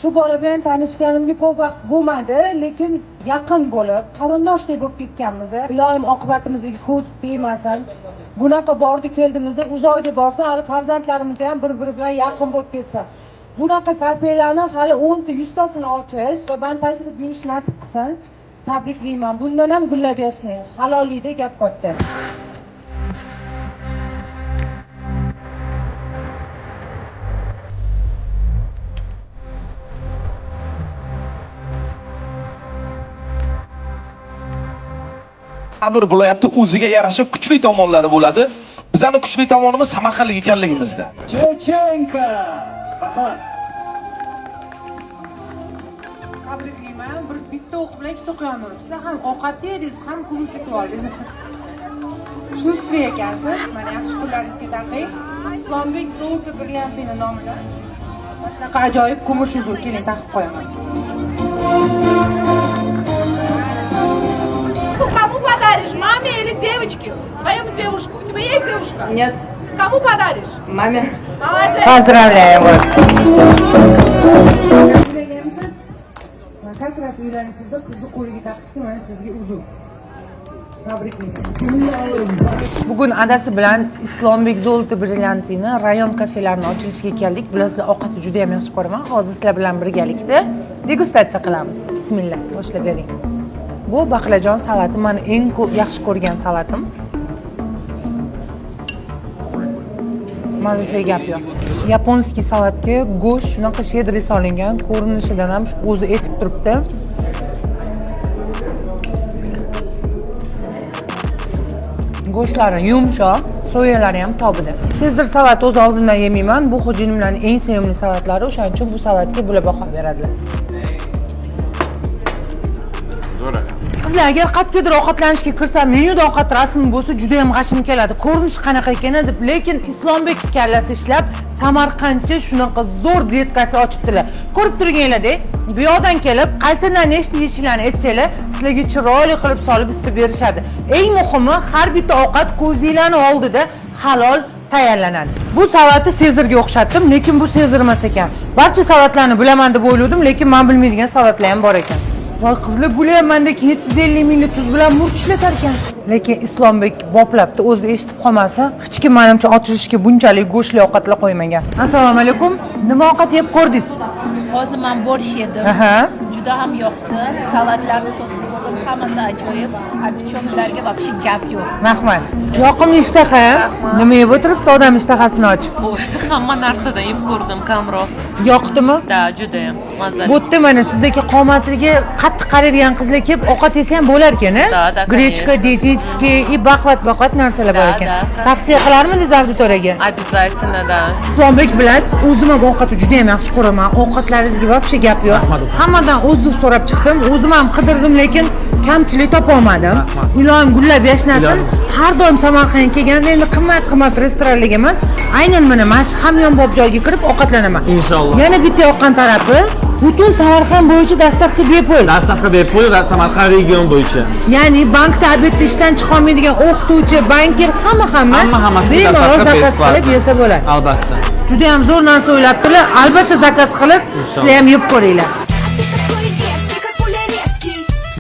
Shu bola bilan tanishganimga ko'p vaqt bo'lmadi, lekin yaqin bo'lib, qarindoshdek bo'lib ketganmiz. Ilohim oqibatimizga ko'z tegmasin. Bunaqa bordi keldimizda uzoqga borsa, hali farzandlarimiz ham bir-biri bilan yaqin bo'lib ketsa. Bunaqa kafelarni hali 10 ta 100 tasini ochish va man tashrif buyurish nasib qilsin. Tabriklayman. Bundan ham gullab yashang. Halollikda gap katta. Amir viloyati o'ziga yarasha kuchli tomonlari bo'ladi. Bizning kuchli tomonimiz Samarqandlik ekanligimizda. Chechenka. Tabriklayman. Bitta o'q bilan ikkita qo'yanib. Siz ham ovqatni yedingiz, ham kumush yutib oldingiz. Shustri ekansiz. Mana yaxshi kunlaringizga taqing. Islombek Zolta Brilliantini nomidan mana shunaqa ajoyib kumush uzuk keling taqib qo'yaman. Кому подаришь? Маме или девочке? Своему девушку. У тебя есть девушка? Нет. Кому подаришь? Маме. Молодец. Поздравляем вас. Как раз uylanishingizda qizni qo'liga taqishga mana sizga uzuk. Tabriklayman. Bugun adasi bilan Islombek Zolta Brilliantini rayon kafelarini ochilishga keldik. Bilasizlar, ovqatni juda ham yaxshi ko'raman. Hozir sizlar bilan birgalikda degustatsiya qilamiz. Bismillah, boshlab bering. Bu baqlajon salati, men eng yaxshi ko'rgan salatim. Mazasiga gap yo'q. Yaponskiy salatga go'sht shunaqa shedri solingan, ko'rinishidan ham o'zi etib turibdi. Go'shtlari yumshoq, soyalari ham tobida. Sezir salat o'z oldindan yemayman. Bu xo'jayinimlarning eng sevimli salatlari, o'shaning uchun bu salatga bular baho beradilar. Qizlar, agar qayergadir ovqatlanishga kirsam, menyuda ovqat rasmi bo'lsa, juda ham g'ashim keladi. Ko'rinish qanaqa ekan deb, lekin Islombek kallasi ishlab Samarqandcha shunaqa zo'r diet kafe ochibdilar. Ko'rib turganlar-da, bu yoqdan kelib, qaysidan nechta yeyishinglarni aytsanglar, sizlarga chiroyli qilib solib isitib berishadi. Eng muhimi, har bitta ovqat ko'zinglarning oldida halol tayyorlanadi. Bu salatni Sezirga o'xshatdim, lekin bu Sezir emas ekan. Barcha salatlarni bilaman deb o'yladim, lekin men bilmaydigan salatlar ham bor ekan. Voy qizlar, bular mendek 750 minglik tuz bilan murch ishlatar ekan. Lekin Islombek boplabdi, o'zi eshitib qolmasa, hech kim menimcha ochilishga bunchalik go'shtli ovqatlar qo'ymagan. Assalomu alaykum. Nima ovqat yeb ko'rdingiz? Hozir men borsh yedim. Juda ham yoqdi. Salatlarni totib ko'rdim, hammasi ajoyib. Apichonlarga вообще gap yo'q. Rahmat. Yoqimli ishtaha. Nima yeb o'tiribsiz, odam ishtahasini ochib? Hamma narsadan yeb ko'rdim kamroq. Yoqdimi? Da, juda ham mazali. Bu yerda mana sizdagi qomatiga qattiq qaraydigan qizlar kelib ovqat yesa ham bo'lar ekan-a? Da, Grechka, dietический и baqvat narsalar bor ekan. Tavsiya qilarmisiz auditoriyaga? Обязательно, да. Islombek bilasiz, o'zim ham ovqatni juda ham yaxshi ko'raman. Ovqatlaringizga вообще gap yo'q. Hammadan uzr so'rab chiqdim. O'zim ham qidirdim, lekin kamchilik topa olmadim. Ilohim gullab yashnasin. Har doim Samarqandga kelganda endi qimmat restoranlarga emas, aynan mana shu hamyonbop joyga kirib ovqatlanaman. Inshaalloh. Yana bitta yoqqan tarafi, butun Samarqand bo'yicha dastavka bepul. Dastavka bepul va Samarqand region bo'yicha. Ya'ni bankda obedda ishdan chiqa olmaydigan o'qituvchi, banker hamma bemalol zakaz qilib yesa bo'ladi. Albatta. Juda ham zo'r narsa o'ylabdilar. Albatta zakaz qilib, sizlar ham yeb ko'ringlar.